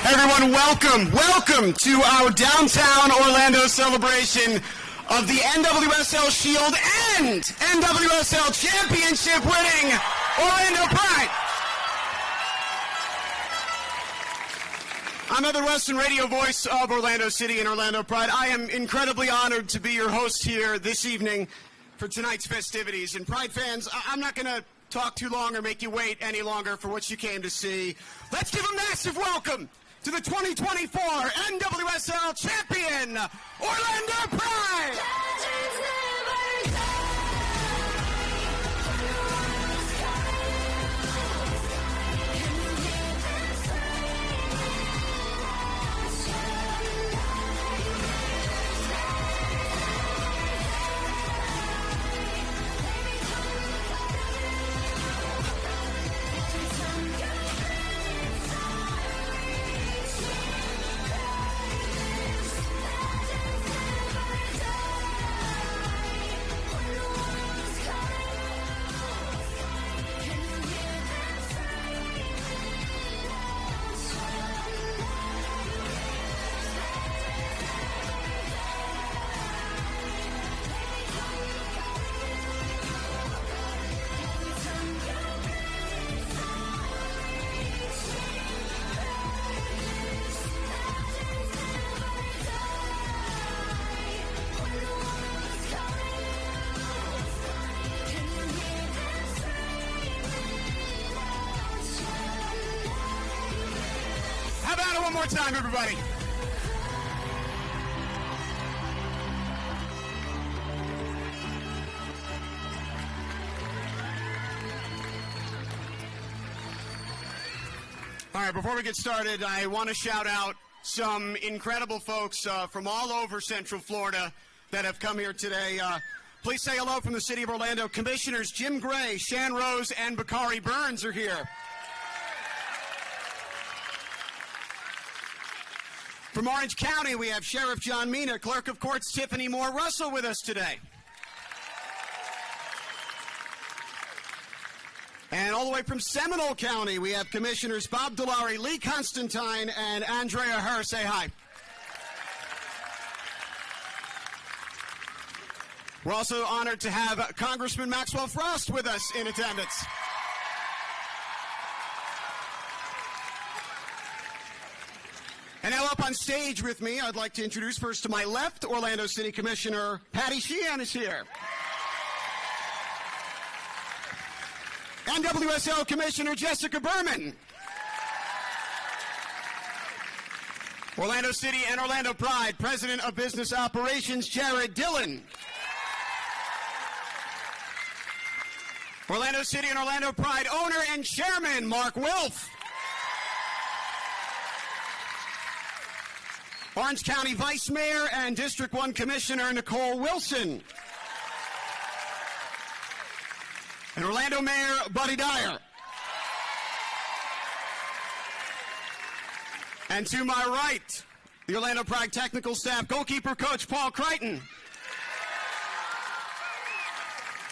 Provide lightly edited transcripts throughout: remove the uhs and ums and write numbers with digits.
Everyone, welcome to our downtown Orlando celebration of the NWSL Shield and NWSL Championship winning Orlando Pride. I'm Heather Weston, radio voice of Orlando City and Orlando Pride. I am incredibly honored to be your host here this evening for tonight's festivities. And Pride fans, I'm not going to talk too long or make you wait any longer for what you came to see. Let's give a massive welcome to the 2024 NWSL champion, Orlando Pride! One more time, everybody. All right, before we get started, I want to shout out some incredible folks from all over Central Florida that have come here today. Please say hello from the City of Orlando. Commissioners Jim Gray, Shan Rose, and Bakari Burns are here. From Orange County, we have Sheriff John Mina, Clerk of Courts Tiffany Moore Russell with us today. And all the way from Seminole County, we have Commissioners Bob Dulari, Lee Constantine, and Andrea Herr. Say hi. We're also honored to have Congressman Maxwell Frost with us in attendance. And now up on stage with me, I'd like to introduce first to my left, Orlando City Commissioner Patty Sheehan is here. NWSL Commissioner Jessica Berman. Orlando City and Orlando Pride, President of Business Operations Jared Dillon. Orlando City and Orlando Pride owner and chairman Mark Wilf. Orange County Vice Mayor and District 1 Commissioner Nicole Wilson. And Orlando Mayor Buddy Dyer. And to my right, the Orlando Pride Technical Staff Goalkeeper Coach Paul Crichton.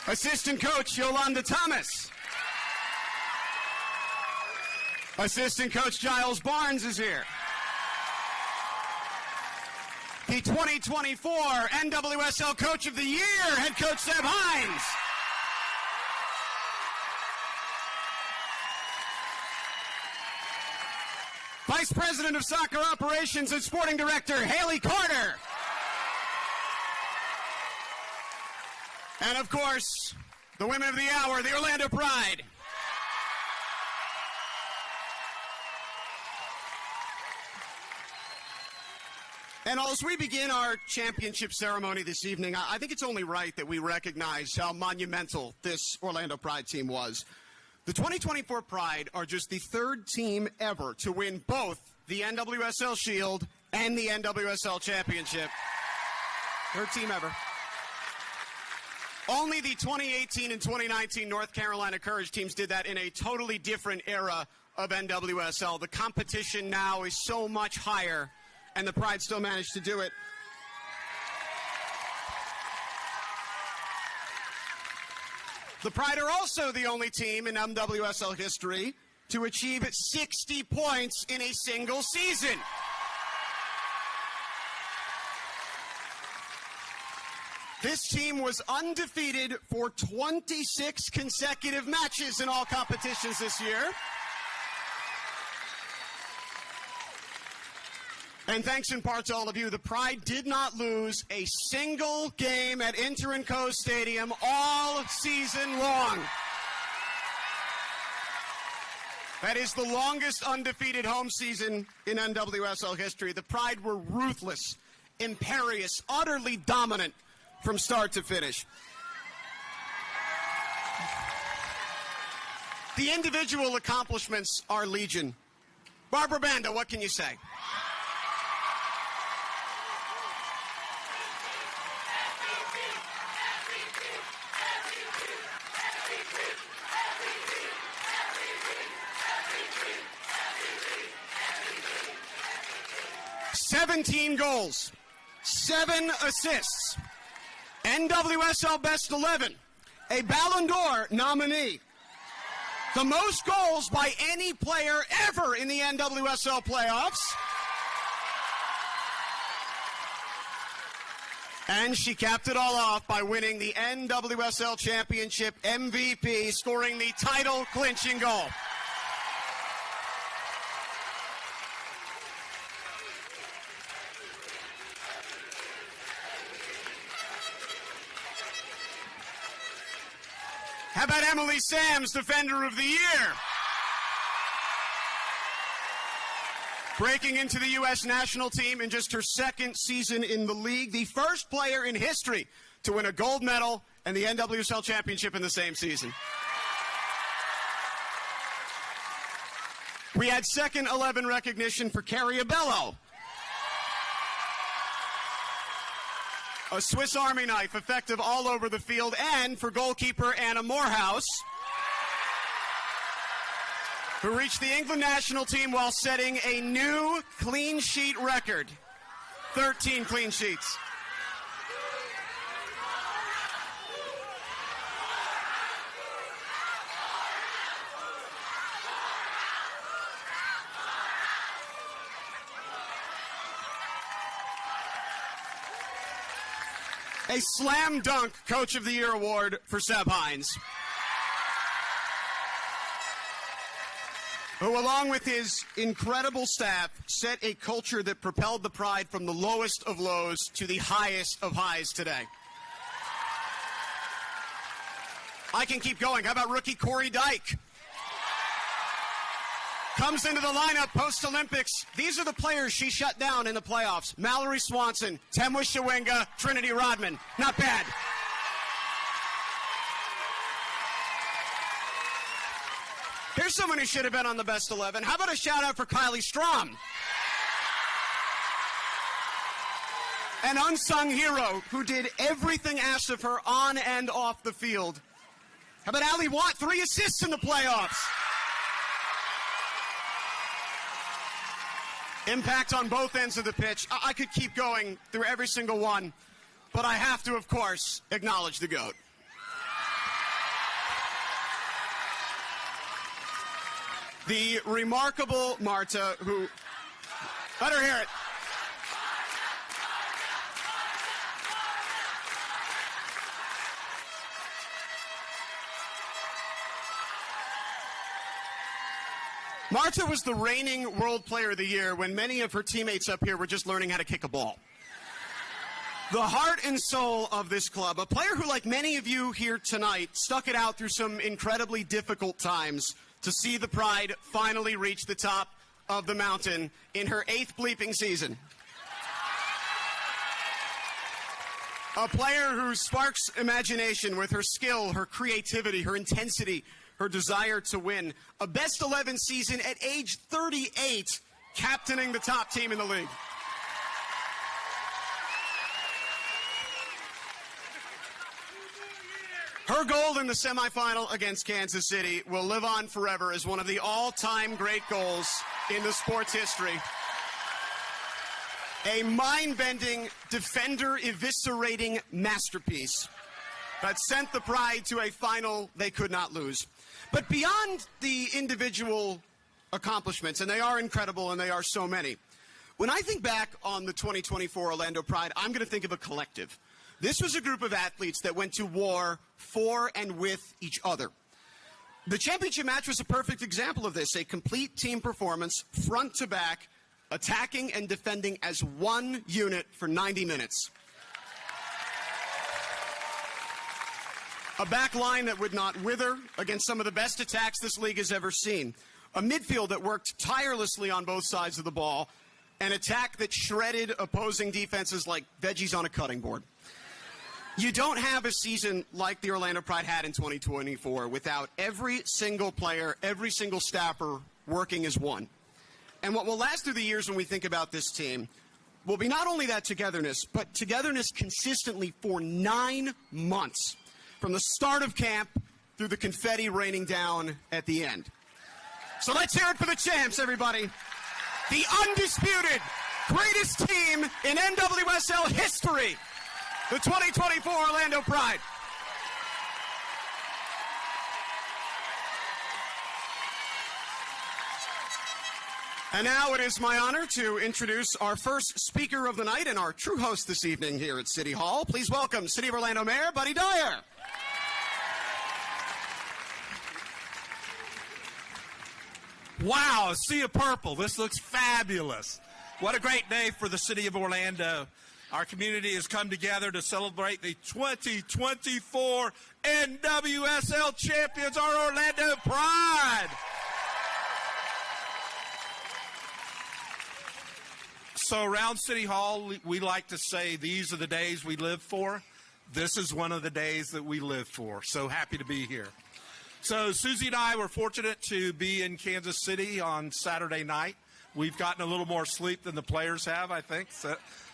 Assistant Coach Yolanda Thomas. Assistant Coach Giles Barnes is here. The 2024 NWSL Coach of the Year, Head Coach Seb Hines. Vice President of Soccer Operations and Sporting Director Haley Carter. And of course, the women of the hour, the Orlando Pride. And as we begin our championship ceremony this evening, I think it's only right that we recognize how monumental this Orlando Pride team was. The 2024 Pride are just the third team ever to win both the NWSL Shield and the NWSL Championship. Third team ever. Only the 2018 and 2019 North Carolina Courage teams did that in a totally different era of NWSL. The competition now is so much higher, and the Pride still managed to do it. The Pride are also the only team in NWSL history to achieve 60 points in a single season. This team was undefeated for 26 consecutive matches in all competitions this year. And thanks in part to all of you, the Pride did not lose a single game at Inter & Co Stadium all season long. That is the longest undefeated home season in NWSL history. The Pride were ruthless, imperious, utterly dominant from start to finish. The individual accomplishments are legion. Barbara Banda, what can you say? $17 goals, 7 assists, NWSL Best 11, a Ballon d'Or nominee, the most goals by any player ever in the NWSL playoffs, and she capped it all off by winning the NWSL Championship MVP, scoring the title-clinching goal. How about Emily Sams, Defender of the Year? Breaking into the U.S. national team in just her second season in the league, the first player in history to win a gold medal and the NWSL championship in the same season. We had second 11 recognition for Carrie Abello. A Swiss Army knife, effective all over the field, and for goalkeeper Anna Morehouse, who reached the England national team while setting a new clean sheet record, 13 clean sheets. A slam dunk Coach of the Year award for Seb Hines, who, along with his incredible staff, set a culture that propelled the Pride from the lowest of lows to the highest of highs today. I can keep going. How about rookie Corey Dyke? Comes into the lineup post-Olympics. These are the players she shut down in the playoffs. Mallory Swanson, Temwa Shawinga, Trinity Rodman. Not bad. Here's someone who should have been on the best 11. How about a shout out for Kylie Strom? An unsung hero who did everything asked of her on and off the field. How about Allie Watt? 3 assists in the playoffs. Impact on both ends of the pitch. I could keep going through every single one, but I have to, of course, acknowledge the GOAT. The remarkable Marta, who... Let her hear it. Marta was the reigning World Player of the Year when many of her teammates up here were just learning how to kick a ball. The heart and soul of this club, a player who, like many of you here tonight, stuck it out through some incredibly difficult times to see the Pride finally reach the top of the mountain in her 8th bleeping season. A player who sparks imagination with her skill, her creativity, her intensity, her desire to win. A best 11 season at age 38, captaining the top team in the league. Her goal in the semifinal against Kansas City will live on forever as one of the all-time great goals in the sport's history. A mind-bending, defender-eviscerating masterpiece. that sent the Pride to a final they could not lose. But beyond the individual accomplishments, and they are incredible and they are so many, when I think back on the 2024 Orlando Pride, I'm going to think of a collective. This was a group of athletes that went to war for and with each other. The championship match was a perfect example of this, a complete team performance, front to back, attacking and defending as one unit for 90 minutes. A back line that would not wither against some of the best attacks this league has ever seen. A midfield that worked tirelessly on both sides of the ball. An attack that shredded opposing defenses like veggies on a cutting board. You don't have a season like the Orlando Pride had in 2024 without every single player, every single staffer working as one. And what will last through the years when we think about this team will be not only that togetherness, but togetherness consistently for 9 months. From the start of camp through the confetti raining down at the end. So let's hear it for the champs, everybody. The undisputed greatest team in NWSL history, the 2024 Orlando Pride. And now it is my honor to introduce our first speaker of the night and our true host this evening here at City Hall. Please welcome City of Orlando Mayor Buddy Dyer. Wow, a sea of purple. This looks fabulous. What a great day for the city of Orlando. Our community has come together to celebrate the 2024 NWSL champions, our Orlando Pride. So around City Hall, we like to say these are the days we live for. This is one of the days that we live for. So happy to be here. So Susie and I were fortunate to be in Kansas City on Saturday night. We've gotten a little more sleep than the players have, I think,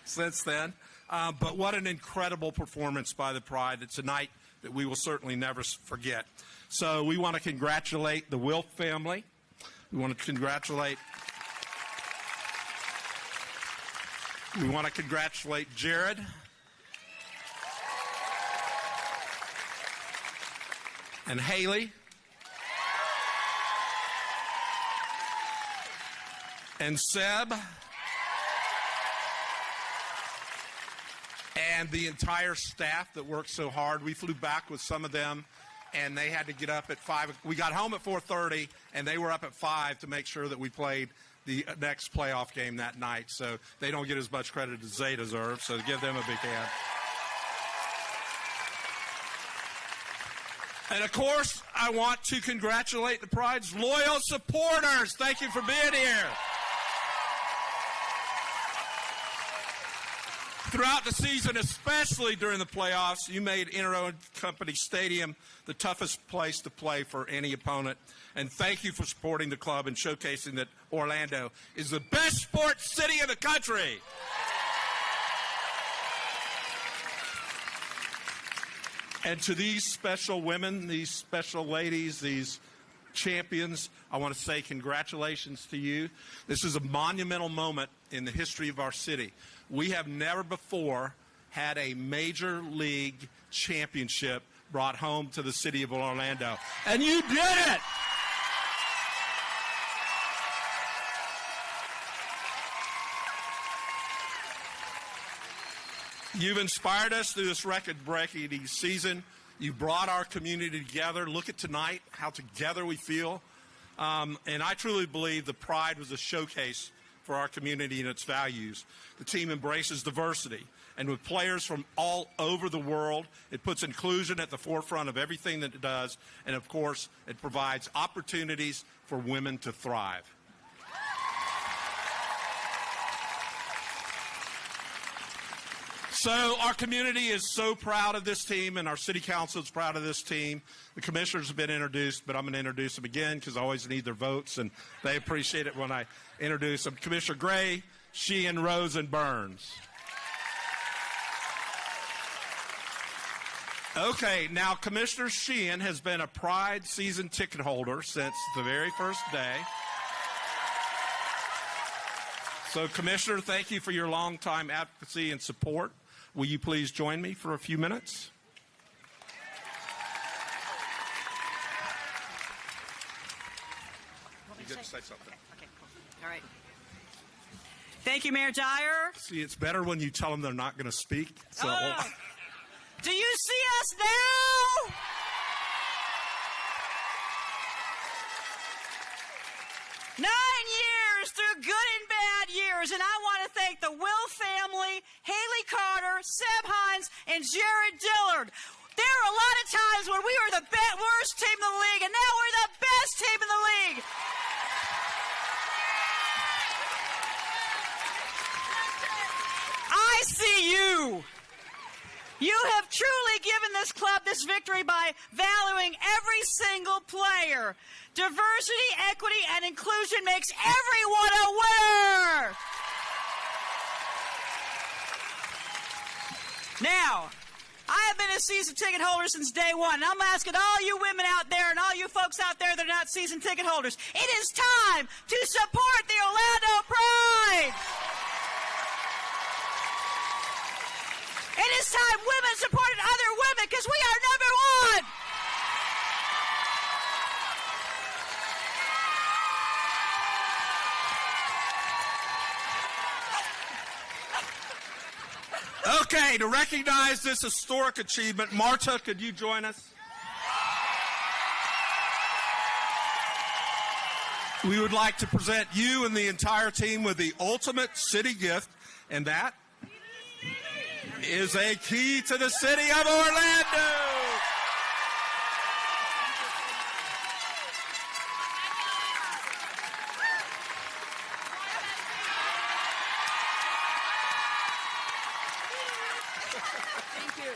since then. But what an incredible performance by the Pride. It's a night that we will certainly never forget. So we want to congratulate the Wilf family. We want to congratulate Jared. And Haley. And Seb. And the entire staff that worked so hard. We flew back with some of them, and they had to get up at 5. We got home at 4:30, and they were up at 5 to make sure that we played the next playoff game that night. So they don't get as much credit as they deserve, so give them a big hand. And, of course, I want to congratulate the Pride's loyal supporters. Thank you for being here. Throughout the season, especially during the playoffs, you made Inter Company Stadium the toughest place to play for any opponent. And thank you for supporting the club and showcasing that Orlando is the best sports city in the country. And to these special women, these special ladies, these champions, I want to say congratulations to you. This is a monumental moment in the history of our city. We have never before had a major league championship brought home to the city of Orlando. And you did it! You've inspired us through this record-breaking season. You brought our community together. Look at tonight, how together we feel. And I truly believe the Pride was a showcase for our community and its values. The team embraces diversity. And with players from all over the world, it puts inclusion at the forefront of everything that it does. And, of course, it provides opportunities for women to thrive. So our community is so proud of this team, and our city council is proud of this team. The commissioners have been introduced, but I'm going to introduce them again because I always need their votes, and they appreciate it when I introduce them. Commissioner Gray, Sheehan, Rose, and Burns. Okay, now Commissioner Sheehan has been a Pride season ticket holder since the very first day. So, Commissioner, thank you for your long-time advocacy and support. Will you please join me for a few minutes? get to say something. Okay, cool. All right. Thank you, Mayor Dyer. See, it's better when you tell them they're not going to speak. So, Do you see us now? Nine years through good and bad years, and I want to thank the Will family, Haley Carter, Seb Hines, and Jared Dillard. There were a lot of times when we were the worst team in the league, and now we're the best team in the league. I see you. You have truly given this club this victory by valuing every single player. Diversity, equity, and inclusion makes everyone a winner. Now, I have been a season ticket holder since day one, and I'm asking all you women out there and all you folks out there that are not season ticket holders, it is time to support the Orlando Pride. It is time women supported other women because we are number one. Okay, to recognize this historic achievement, Marta, could you join us? We would like to present you and the entire team with the ultimate city gift, and that is a key to the city of Orlando. Thank you.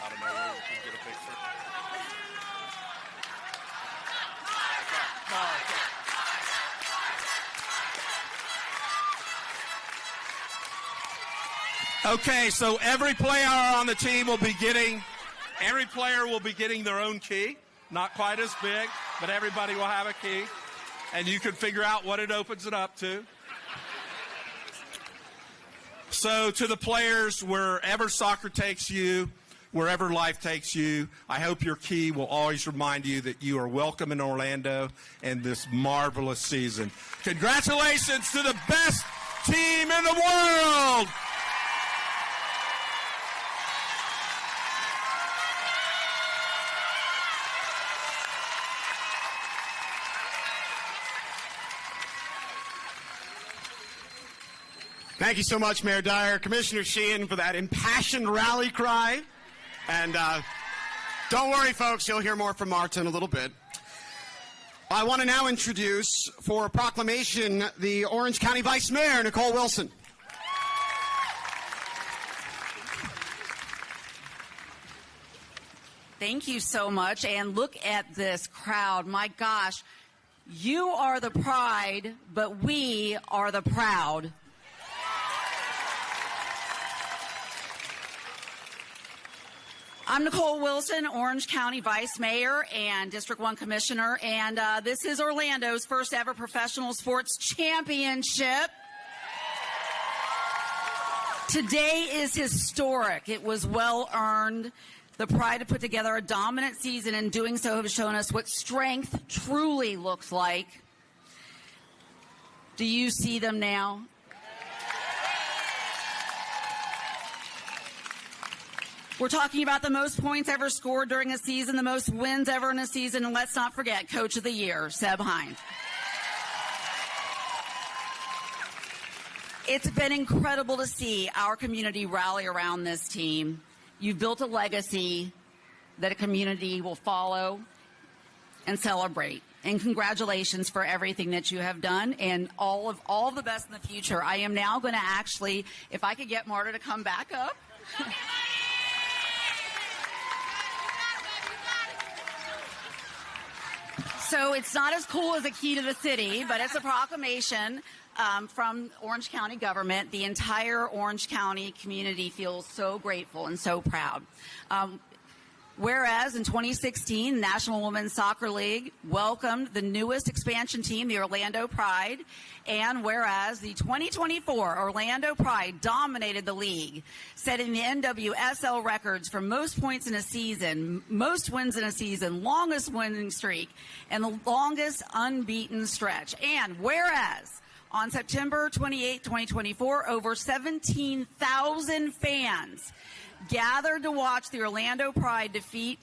I don't know where we can get a picture. Okay, so every player on the team will be getting their own key. Not quite as big, but everybody will have a key. And you can figure out what it opens it up to. So to the players, wherever soccer takes you, wherever life takes you, I hope your key will always remind you that you are welcome in Orlando and this marvelous season. Congratulations to the best team in the world! Thank you so much, Mayor Dyer, Commissioner Sheehan, for that impassioned rally cry. And don't worry, folks, you'll hear more from Marta in a little bit. I want to now introduce, for a proclamation, the Orange County Vice Mayor, Nicole Wilson. Thank you so much. And look at this crowd. My gosh, you are the pride, but we are the proud. I'm Nicole Wilson, Orange County Vice Mayor and District 1 Commissioner, and this is Orlando's first ever professional sports championship. Today is historic. It was well earned. The Pride have put together a dominant season, and doing so have shown us what strength truly looks like. Do you see them now? We're talking about the most points ever scored during a season, the most wins ever in a season, and let's not forget Coach of the Year, Seb Hines. It's been incredible to see our community rally around this team. You've built a legacy that a community will follow and celebrate. And congratulations for everything that you have done, and all of the best in the future. I am now going to actually, if I could get Marta to come back up. So it's not as cool as a key to the city, but it's a proclamation from Orange County government. The entire Orange County community feels so grateful and so proud. Whereas in 2016, National Women's Soccer League welcomed the newest expansion team, the Orlando Pride. And whereas the 2024 Orlando Pride dominated the league, setting the NWSL records for most points in a season, most wins in a season, longest winning streak, and the longest unbeaten stretch. And whereas on September 28, 2024, over 17,000 fans gathered to watch the Orlando Pride defeat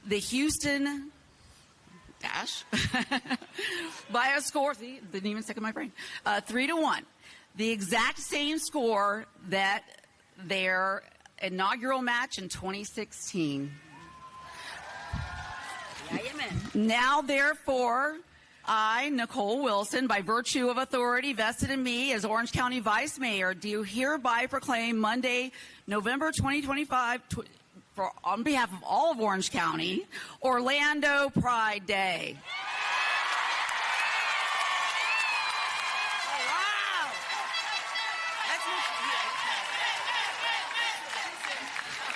the Houston Dash by a score, didn't even stick in my brain, 3-1. The exact same score that their inaugural match in 2016. Now, therefore, I, Nicole Wilson, by virtue of authority vested in me as Orange County Vice Mayor, do hereby proclaim Monday, November 2025, on behalf of all of Orange County, Orlando Pride Day. Oh, wow.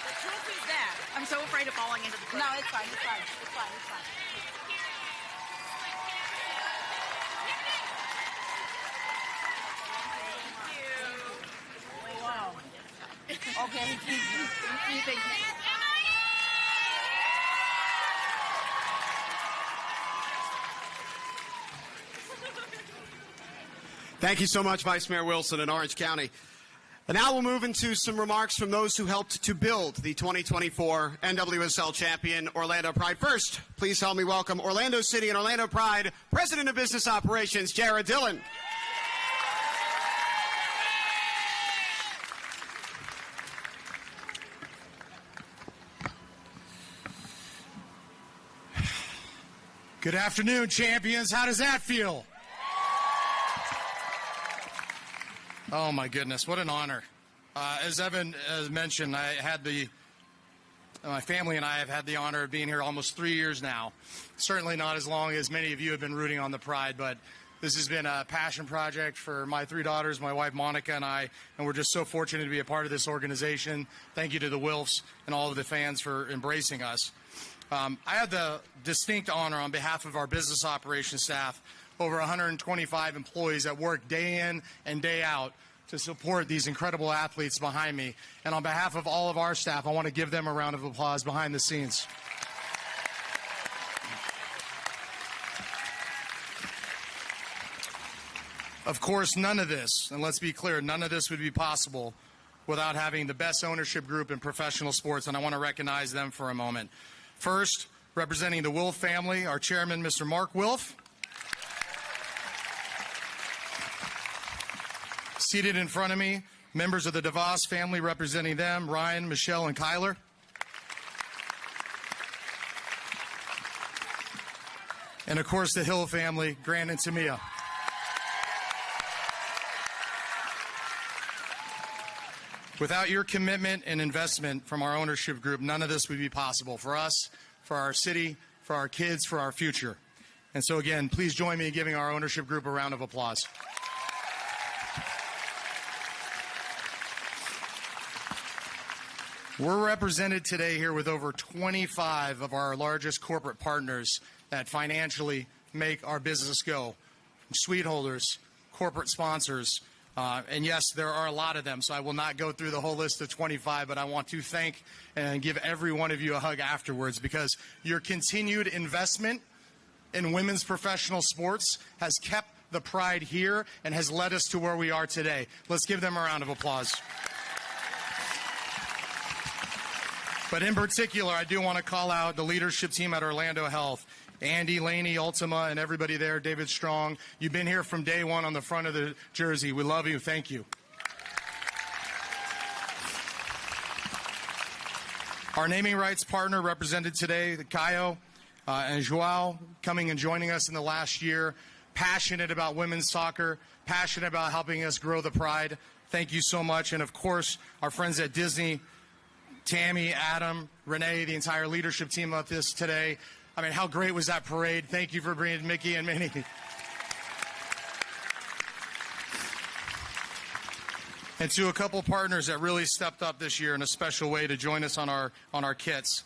The truth is that. I'm so afraid of falling into the cliff. No, it's fine. It's fine. It's fine. It's fine. Okay. Thank you so much, Vice Mayor Wilson in Orange County. And now we'll move into some remarks from those who helped to build the 2024 NWSL champion Orlando Pride. First, please help me welcome Orlando City and Orlando Pride President of Business Operations, Jared Dillon. Good afternoon, champions. How does that feel? Oh, my goodness. What an honor. As Evan has mentioned, my family and I have had the honor of being here almost 3 years now. Certainly not as long as many of you have been rooting on the Pride, but this has been a passion project for my 3 daughters, my wife Monica and I, and we're just so fortunate to be a part of this organization. Thank you to the Wilfs and all of the fans for embracing us. I had the distinct honor on behalf of our business operations staff, over 125 employees that work day in and day out to support these incredible athletes behind me. And on behalf of all of our staff, I want to give them a round of applause behind the scenes. Of course, none of this, and let's be clear, none of this would be possible without having the best ownership group in professional sports, and I want to recognize them for a moment. First, representing the Wilf family, our chairman, Mr. Mark Wilf. Seated in front of me, members of the DeVos family representing them, Ryan, Michelle, and Kyler. And of course, the Hill family, Grant and Tamia. Without your commitment and investment from our ownership group, none of this would be possible for us, for our city, for our kids, for our future. And so again, please join me in giving our ownership group a round of applause. We're represented today here with over 25 of our largest corporate partners that financially make our business go. Suite holders, corporate sponsors, and yes, there are a lot of them, so I will not go through the whole list of 25, but I want to thank and give every one of you a hug afterwards, because your continued investment in women's professional sports has kept the Pride here and has led us to where we are today. Let's give them a round of applause. But in particular, I do want to call out the leadership team at Orlando Health. Andy, Laney, Ultima, and everybody there, David Strong. You've been here from day one on the front of the jersey. We love you. Thank you. Our naming rights partner represented today, the Caio and Joao, coming and joining us in the last year. Passionate about women's soccer, passionate about helping us grow the Pride. Thank you so much. And of course, our friends at Disney, Tammy, Adam, Renee, the entire leadership team of this today. I mean, how great was that parade? Thank you for bringing Mickey and Minnie. And to a couple partners that really stepped up this year in a special way to join us on our kits.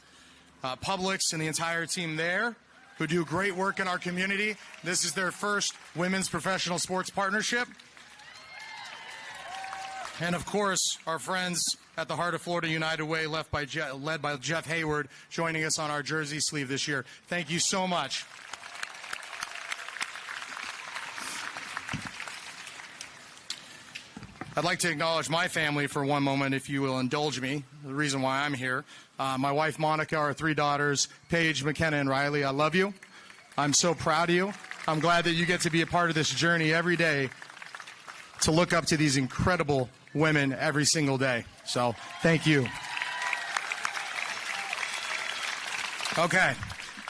Publix and the entire team there, who do great work in our community. This is their first women's professional sports partnership. And of course, our friends at the Heart of Florida United Way, led by Jeff Hayward, joining us on our jersey sleeve this year. Thank you so much. I'd like to acknowledge my family for one moment, if you will indulge me, the reason why I'm here. My wife, Monica, our 3 daughters, Paige, McKenna, and Riley. I love you. I'm so proud of you. I'm glad that you get to be a part of this journey every day to look up to these incredible women every single day. So thank you. Okay.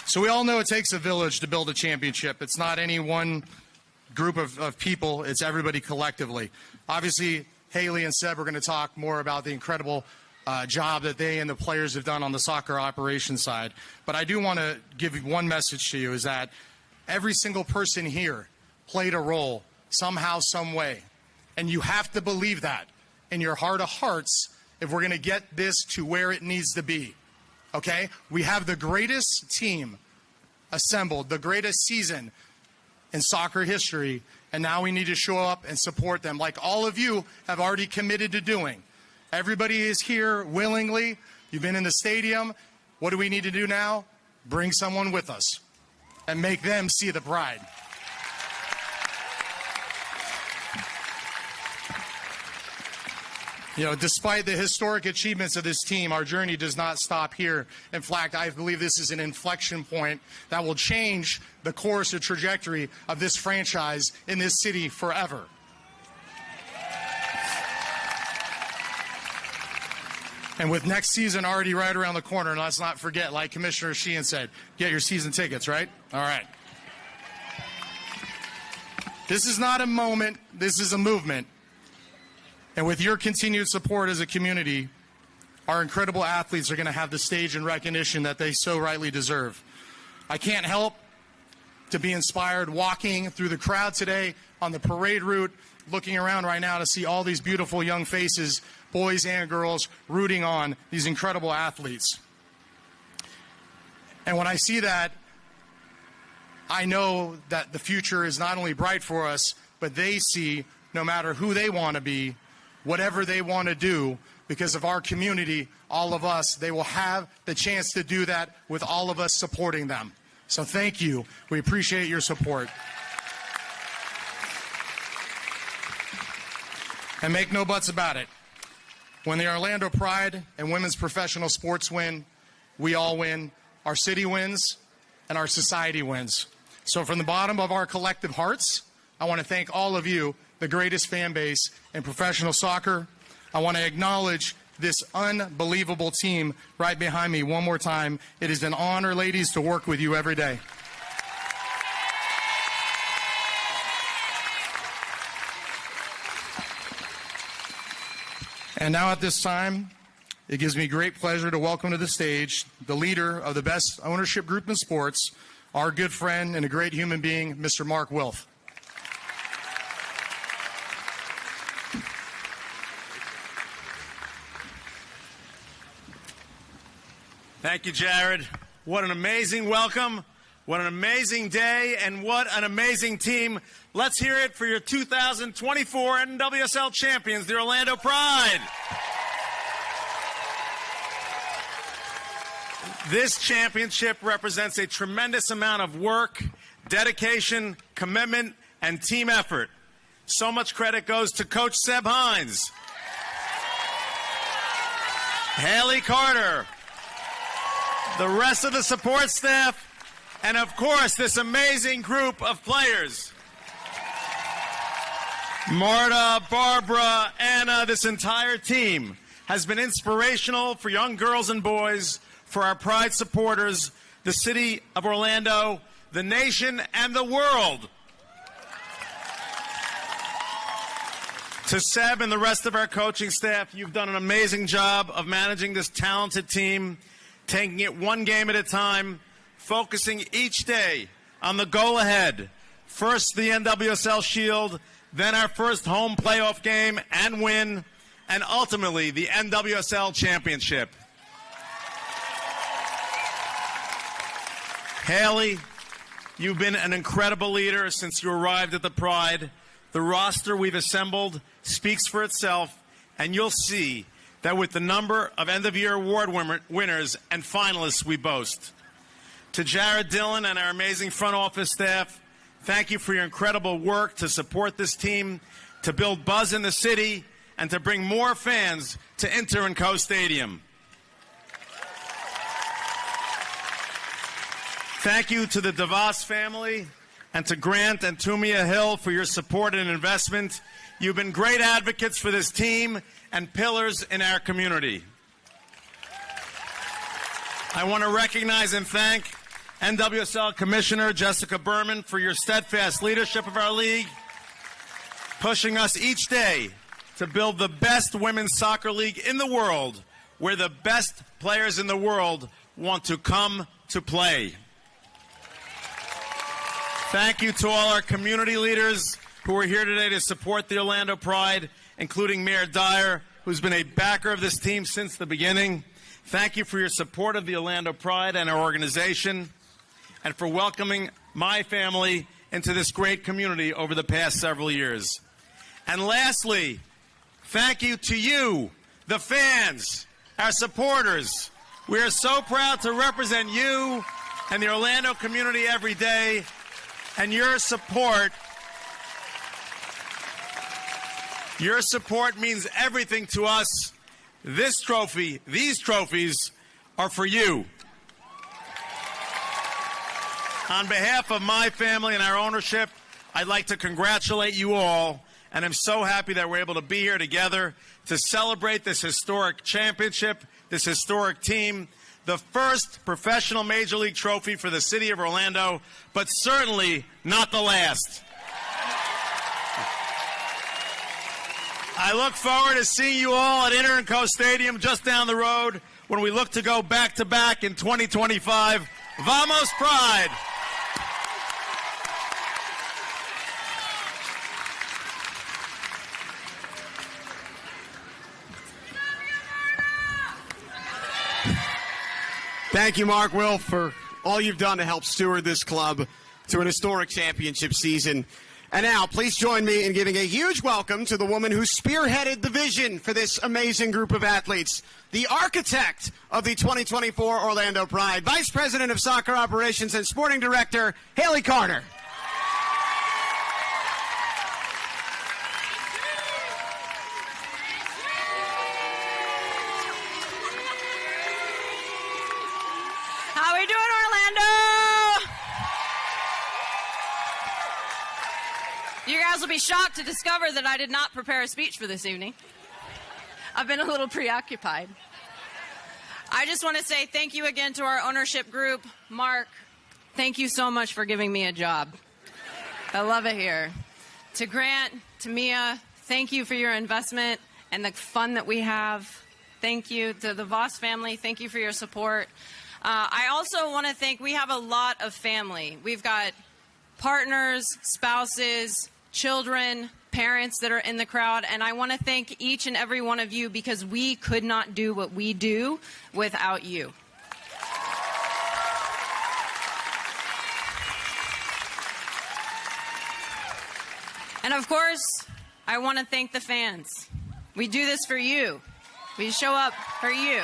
So we all know it takes a village to build a championship. It's not any one group of people. It's everybody collectively. Obviously, Haley and Seb are going to talk more about the incredible job that they and the players have done on the soccer operations side. But I do want to give one message to you, is that every single person here played a role somehow, some way. And you have to believe that in your heart of hearts if we're going to get this to where it needs to be. Okay? We have the greatest team assembled, the greatest season in soccer history, and now we need to show up and support them like all of you have already committed to doing. Everybody is here willingly. You've been in the stadium. What do we need to do now? Bring someone with us and make them see the pride. You know, despite the historic achievements of this team, our journey does not stop here. In fact, I believe this is an inflection point that will change the course or trajectory of this franchise in this city forever. And with next season already right around the corner, and let's not forget, like Commissioner Sheehan said, get your season tickets, right? All right. This is not a moment, this is a movement. And with your continued support as a community, our incredible athletes are going to have the stage and recognition that they so rightly deserve. I can't help to be inspired walking through the crowd today on the parade route, looking around right now to see all these beautiful young faces, boys and girls, rooting on these incredible athletes. And when I see that, I know that the future is not only bright for us, but they see, no matter who they want to be, whatever they want to do, because of our community, all of us, they will have the chance to do that with all of us supporting them. So thank you. We appreciate your support. And make no buts about it. When the Orlando Pride and women's professional sports win, we all win. Our city wins, and our society wins. So from the bottom of our collective hearts, I want to thank all of you, the greatest fan base in professional soccer. I want to acknowledge this unbelievable team right behind me one more time. It is an honor, ladies, to work with you every day. And now at this time, it gives me great pleasure to welcome to the stage the leader of the best ownership group in sports, our good friend and a great human being, Mr. Mark Wilf. Thank you, Jared. What an amazing welcome. What an amazing day, and what an amazing team. Let's hear it for your 2024 NWSL champions, the Orlando Pride. This championship represents a tremendous amount of work, dedication, commitment, and team effort. So much credit goes to Coach Seb Hines, Haley Carter, the rest of the support staff, and of course, this amazing group of players. Marta, Barbara, Anna, this entire team has been inspirational for young girls and boys, for our Pride supporters, the city of Orlando, the nation, and the world. To Seb and the rest of our coaching staff, you've done an amazing job of managing this talented team, taking it one game at a time, focusing each day on the goal ahead. First, the NWSL Shield, then our first home playoff game and win, and ultimately the NWSL Championship. Haley, you've been an incredible leader since you arrived at the Pride. The roster we've assembled speaks for itself, and you'll see that with the number of end-of-year award winners and finalists we boast. To Jared Dillon and our amazing front office staff, thank you for your incredible work to support this team, to build buzz in the city, and to bring more fans to Inter & Co Stadium. Thank you to the DeVos family and to Grant and Tumia Hill for your support and investment. You've been great advocates for this team and pillars in our community. I want to recognize and thank NWSL Commissioner Jessica Berman for your steadfast leadership of our league, pushing us each day to build the best women's soccer league in the world, where the best players in the world want to come to play. Thank you to all our community leaders who are here today to support the Orlando Pride, including Mayor Dyer, who's been a backer of this team since the beginning. Thank you for your support of the Orlando Pride and our organization, and for welcoming my family into this great community over the past several years. And lastly, thank you to you, the fans, our supporters. We are so proud to represent you and the Orlando community every day, and your support means everything to us. This trophy, these trophies are for you. On behalf of my family and our ownership, I'd like to congratulate you all, and I'm so happy that we're able to be here together to celebrate this historic championship, this historic team, the first professional Major League trophy for the city of Orlando, but certainly not the last. I look forward to seeing you all at Inter & Co Stadium just down the road when we look to go back-to-back in 2025. Vamos Pride! Thank you, Mark Wilf, for all you've done to help steward this club to an historic championship season. And now, please join me in giving a huge welcome to the woman who spearheaded the vision for this amazing group of athletes, the architect of the 2024 Orlando Pride, Vice President of Soccer Operations and Sporting Director, Haley Carter. How we doing, Orlando? You guys will be shocked to discover that I did not prepare a speech for this evening. I've been a little preoccupied. I just want to say thank you again to our ownership group. Mark, thank you so much for giving me a job. I love it here. To Grant, to Mia, thank you for your investment and the fun that we have. Thank you. To the Voss family, thank you for your support. I also want to thank, we have a lot of family. We've got partners, spouses, children, parents that are in the crowd, and I want to thank each and every one of you because we could not do what we do without you. And of course, I want to thank the fans. We do this for you. We show up for you.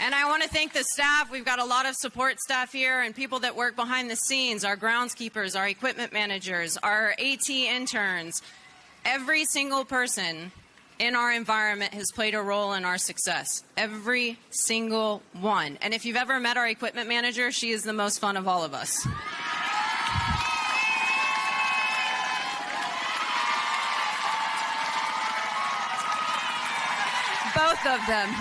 And I want to thank the staff. We've got a lot of support staff here and people that work behind the scenes, our groundskeepers, our equipment managers, our AT interns. Every single person in our environment has played a role in our success. Every single one. And if you've ever met our equipment manager, she is the most fun of all of us. Both of them.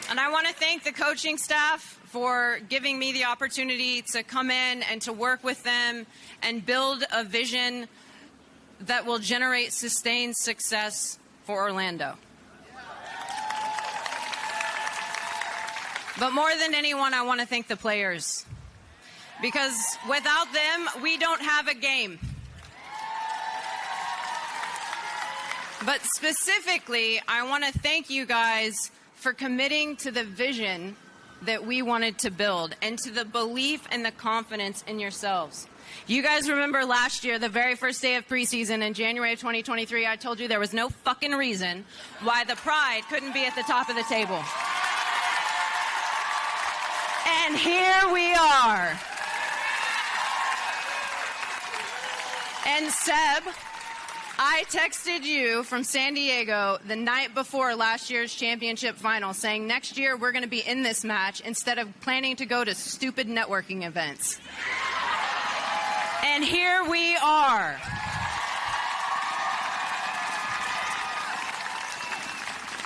And I want to thank the coaching staff for giving me the opportunity to come in and to work with them and build a vision that will generate sustained success for Orlando. But more than anyone, I want to thank the players. Because without them, we don't have a game. But specifically, I want to thank you guys for committing to the vision that we wanted to build and to the belief and the confidence in yourselves. You guys remember last year, the very first day of preseason in January of 2023, I told you there was no fucking reason why the Pride couldn't be at the top of the table. And here we are. And Seb, I texted you from San Diego the night before last year's championship final saying next year we're going to be in this match instead of planning to go to stupid networking events. And here we are.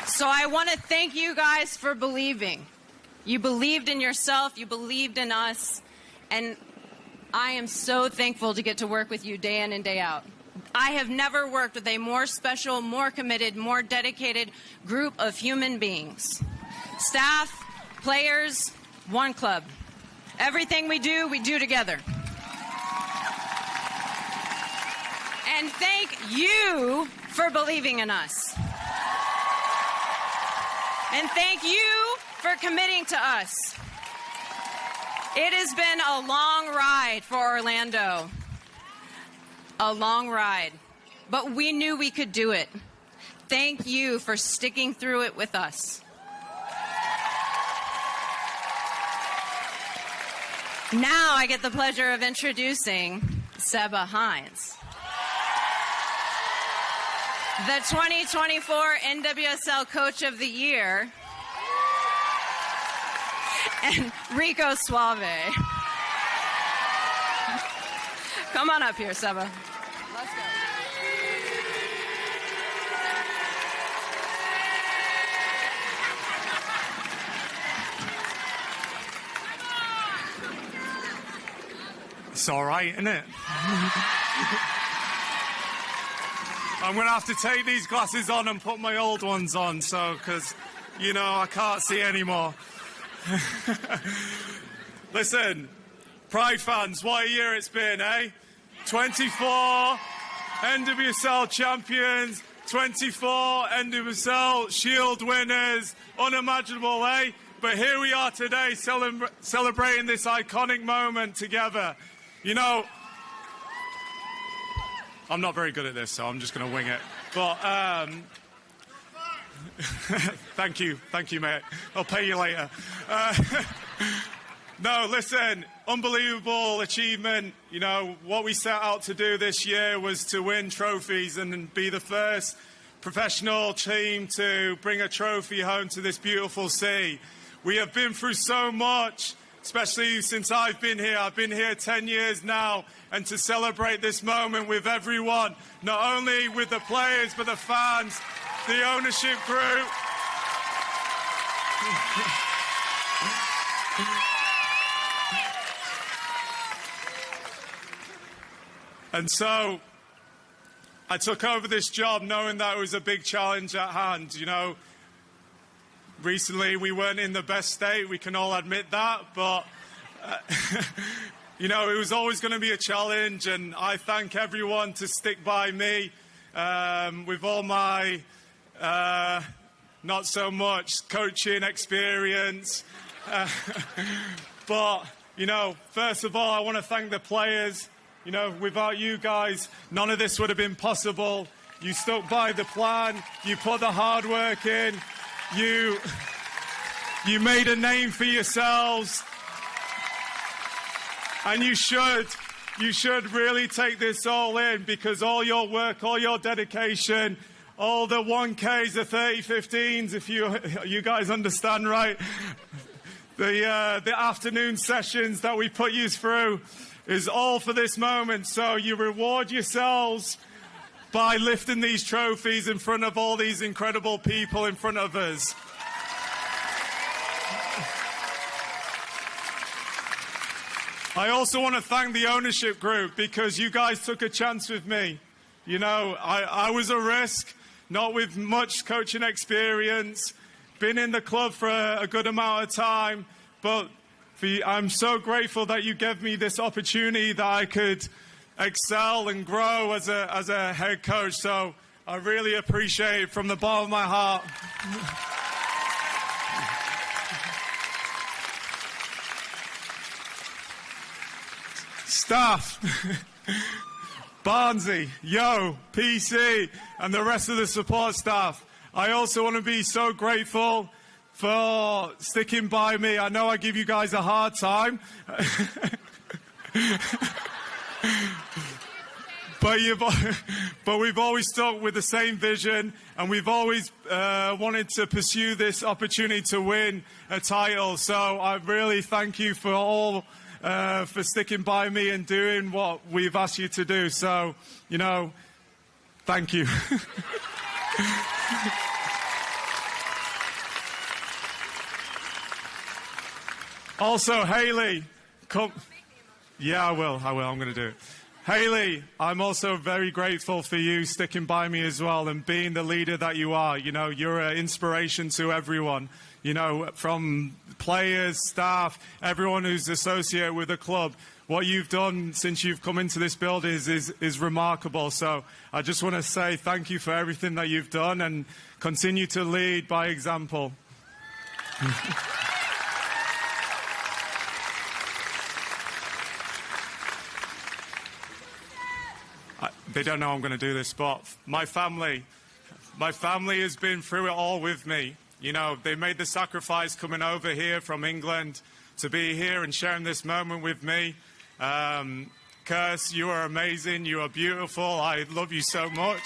So I want to thank you guys for believing. You believed in yourself, you believed in us, and I am so thankful to get to work with you day in and day out. I have never worked with a more special, more committed, more dedicated group of human beings. Staff, players, one club. Everything we do together. And thank you for believing in us. And thank you for committing to us. It has been a long ride for Orlando. A long ride. But we knew we could do it. Thank you for sticking through it with us. Now I get the pleasure of introducing Seba Hines, the 2024 NWSL Coach of the Year, and Rico Suave. Come on up here, Seba. Let's go. It's all right, isn't it? I'm going to have to take these glasses on and put my old ones on, because, I can't see anymore. Listen, Pride fans, what a year it's been, eh? 24 NWSL champions, 24 NWSL Shield winners, unimaginable, eh? But here we are today celebrating this iconic moment together. I'm not very good at this, so I'm just going to wing it. But thank you, mate. I'll pay you later. No, listen, unbelievable achievement. What we set out to do this year was to win trophies and be the first professional team to bring a trophy home to this beautiful city. We have been through so much, especially since I've been here. I've been here 10 years now, and to celebrate this moment with everyone, not only with the players, but the fans, the ownership group. And so I took over this job knowing that it was a big challenge at hand. Recently we weren't in the best state, we can all admit that, but it was always going to be a challenge, and I thank everyone to stick by me with all my not so much coaching experience. But, first of all, I want to thank the players. Without you guys, none of this would have been possible. You stuck by the plan, you put the hard work in, you made a name for yourselves. And you should really take this all in, because all your work, all your dedication, all the 1Ks, the 30-15s, if you guys understand, right? The afternoon sessions that we put you through is all for this moment. So you reward yourselves by lifting these trophies in front of all these incredible people in front of us. I also want to thank the ownership group, because you guys took a chance with me. I was a risk, not with much coaching experience, been in the club for a good amount of time, but I'm so grateful that you gave me this opportunity that I could excel and grow as a head coach. So I really appreciate it from the bottom of my heart. staff, Barnsey, Yo, PC, and the rest of the support staff. I also want to be so grateful for sticking by me. I know I give you guys a hard time. But we've always stuck with the same vision, and we've always wanted to pursue this opportunity to win a title. So I really thank you for all for sticking by me and doing what we've asked you to do. So, you know, thank you. Also, Haley, come. Yeah, I will. I'm going to do it. Haley, I'm also very grateful for you sticking by me as well and being the leader that you are. You know, you're an inspiration to everyone, you know, from players, staff, everyone who's associated with the club. What you've done since you've come into this building is remarkable. So I just want to say thank you for everything that you've done and continue to lead by example. They don't know I'm going to do this, but my family has been through it all with me. You know, they made the sacrifice coming over here from England to be here and sharing this moment with me. Kirst, you are amazing. You are beautiful. I love you so much.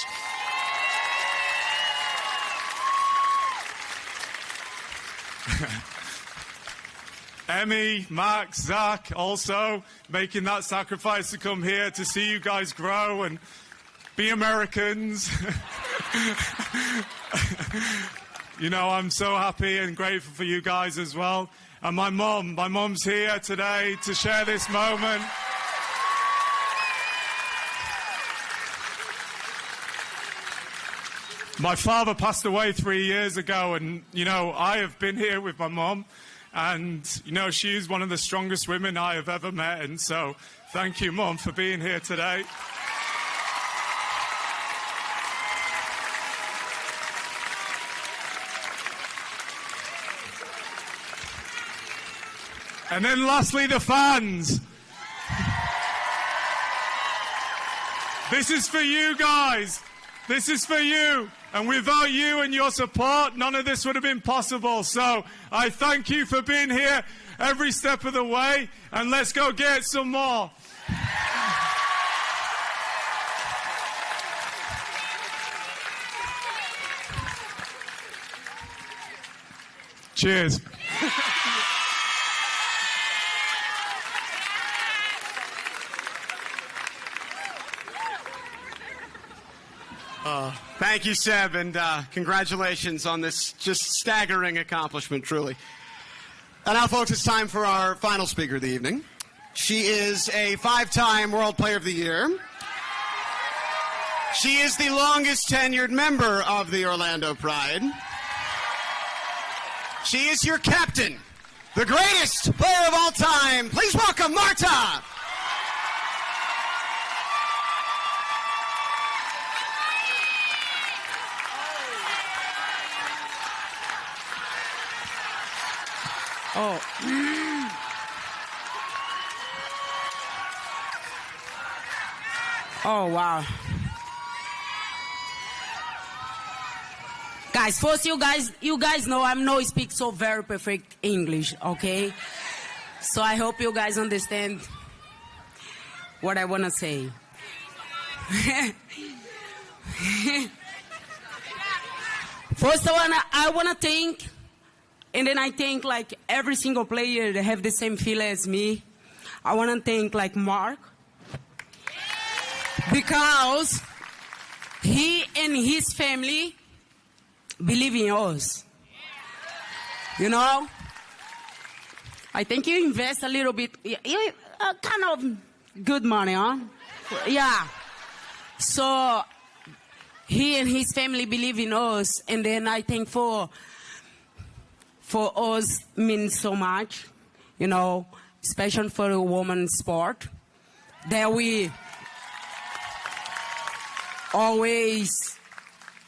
Emmy, Max, Zach, also making that sacrifice to come here to see you guys grow and be Americans. You know, I'm so happy and grateful for you guys as well. And my mom's here today to share this moment. My father passed away 3 years ago, and, you know, I have been here with my mom. And, you know, she's one of the strongest women I have ever met. And so thank you, Mom, for being here today. And then lastly, the fans. This is for you guys. This is for you. And without you and your support, none of this would have been possible. So I thank you for being here every step of the way. And let's go get some more. Cheers. Thank you, Seb, and congratulations on this just staggering accomplishment, truly. And now, folks, it's time for our final speaker of the evening. She is a 5-time World Player of the Year. She is the longest tenured member of the Orlando Pride. She is your captain, the greatest player of all time. Please welcome Marta. Oh. Oh, wow. Guys, first you guys know I'm no speak so very perfect English, okay? So I hope you guys understand what I want to say. First I want to thank, and then I think like every single player that have the same feel as me. I want to thank like Mark, because he and his family believe in us. You know, I think you invest a little bit, kind of good money, huh? Yeah. So he and his family believe in us, and then I think for us means so much, you know, especially for a women's sport, that we always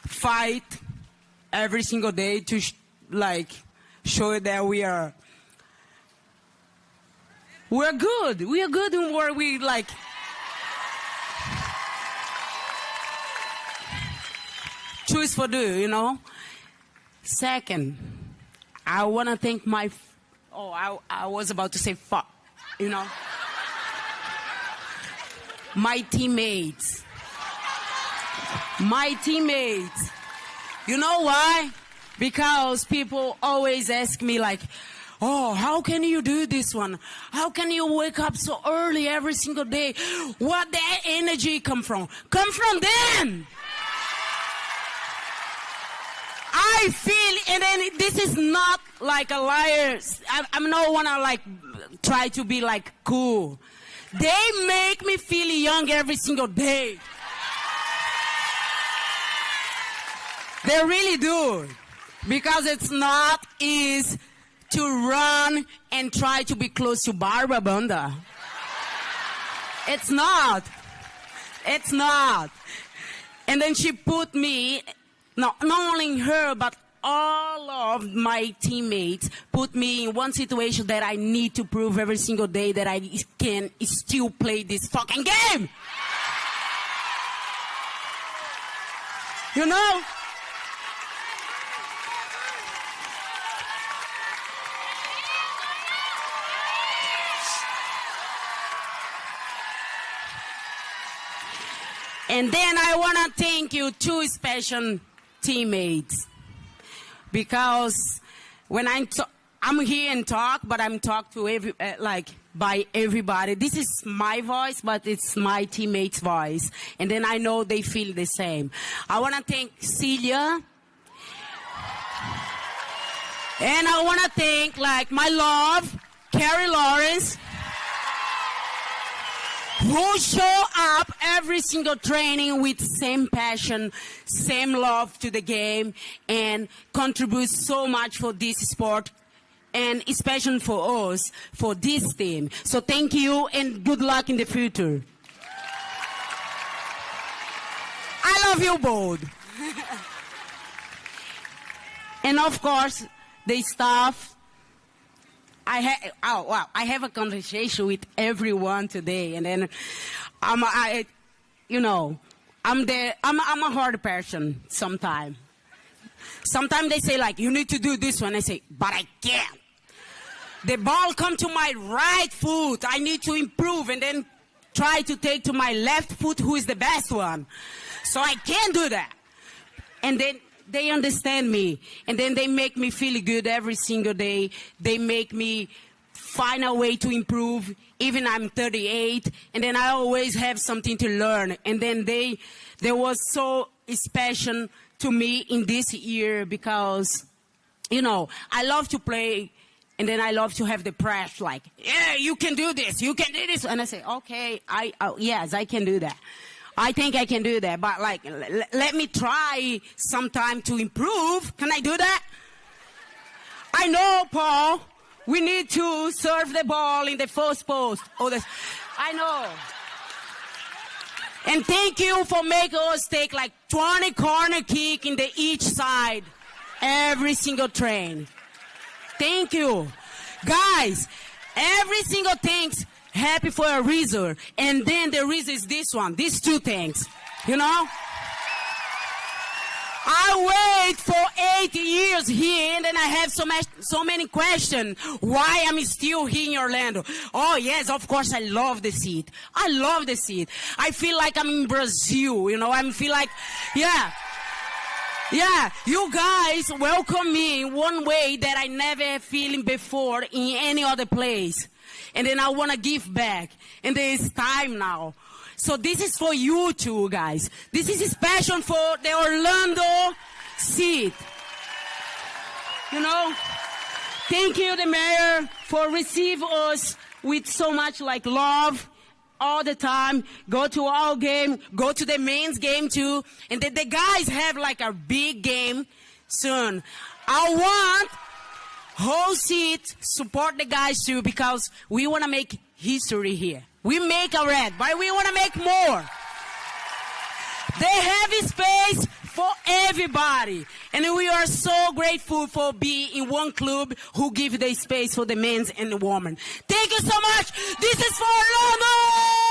fight every single day to show that we are we're good. We are good in where we like. Choose for do, you know. Second, I want to thank my. I was about to say fuck, you know. My teammates. My teammates. You know why? Because people always ask me like, oh, how can you do this one? How can you wake up so early every single day? Where that energy come from? Come from them! I feel, and then this is not like a liar. I'm not wanna like try to be like cool. They make me feel young every single day. They really do. Because it's not easy to run and try to be close to Barbara Banda. It's not. It's not. And then she put me, not only her, but all of my teammates put me in one situation that I need to prove every single day that I can still play this fucking game. You know? And then I want to thank you, two special teammates. Because when I'm here and talk, but I'm talk to by everybody. This is my voice, but it's my teammates' voice. And then I know they feel the same. I want to thank Celia. And I want to thank my love, Carrie Lawrence, who show up every single training with same passion, same love to the game, and contributes so much for this sport, and especially for us, for this team. So thank you, and good luck in the future. I love you both. And of course, the staff. I have a conversation with everyone today, and then I'm a hard person sometimes. Sometimes they say you need to do this one. I say, but I can't. The ball come to my right foot. I need to improve, and then try to take to my left foot, who is the best one. So I can't do that. And then they understand me, and then they make me feel good every single day. They make me find a way to improve, even I'm 38, and then I always have something to learn. And then they was so special to me in this year because, I love to play, and then I love to have the pressure, yeah, you can do this, you can do this. And I say, okay, yes, I can do that. I think I can do that, but let me try sometime to improve. Can I do that? I know, Paul, we need to serve the ball in the first post. I know. And thank you for making us take 20 corner kick in each side every single train. Thank you. Guys, every single things happy for a reason, and then the reason is this one, these two things, I wait for 8 years here, and then I have so many questions. Why I'm still here in Orlando? Oh yes, of course I love the seat. I love the seat. I feel like I'm in Brazil, I feel yeah, you guys welcome me in one way that I never feel before in any other place. And then I want to give back. And there is time now. So this is for you two, guys. This is special for the Orlando seat. Thank you, the mayor, for receiving us with so much love all the time. Go to our game. Go to the men's game, too. And the guys have a big game soon. I want whole seat support the guys too, because we want to make history here. We make a red, but we want to make more. They have space for everybody. And we are so grateful for being in one club who give the space for the men and the women. Thank you so much. This is for Orlando!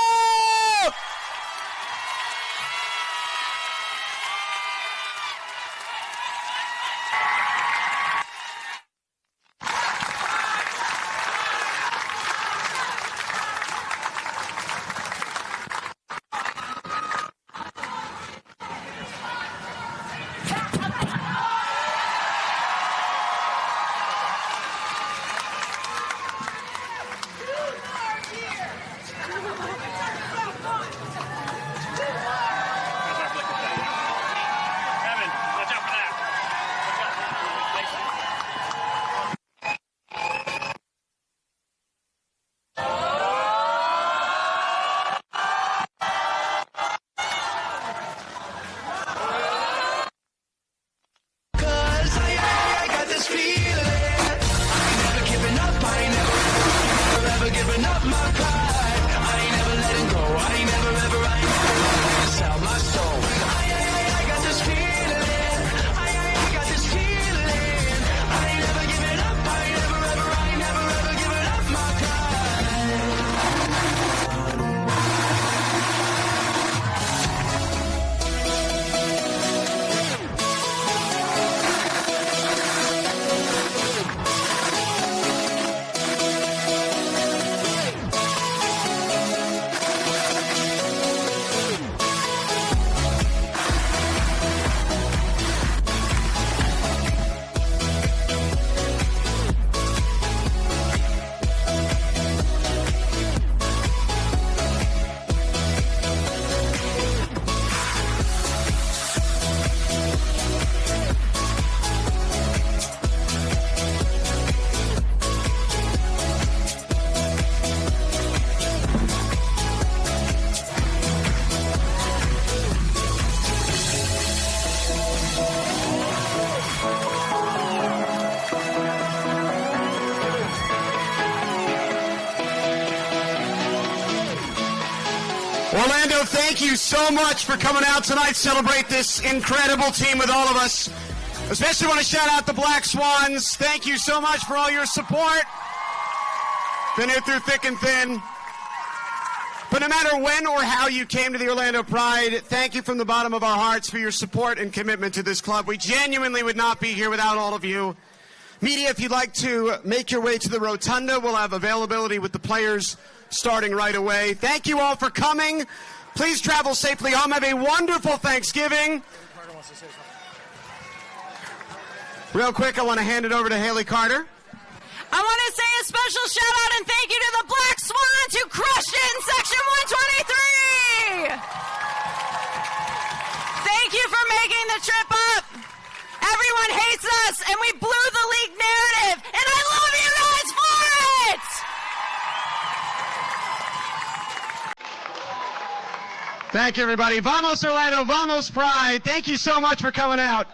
Orlando, thank you so much for coming out tonight, celebrate this incredible team with all of us. Especially want to shout out the Black Swans. Thank you so much for all your support. Been here through thick and thin. But no matter when or how you came to the Orlando Pride, thank you from the bottom of our hearts for your support and commitment to this club. We genuinely would not be here without all of you. Media, if you'd like to make your way to the Rotunda, we'll have availability with the players starting right away. Thank you all for coming. Please travel safely home. Have a wonderful Thanksgiving. Real quick, I want to hand it over to Haley Carter. I want to say a special shout out and thank you to the Black Swans who crushed it in Section 123. Thank you for making the trip up. Everyone hates us and we blew the league narrative and I love you guys for it. Thank you, everybody. Vamos Orlando, vamos Pride. Thank you so much for coming out.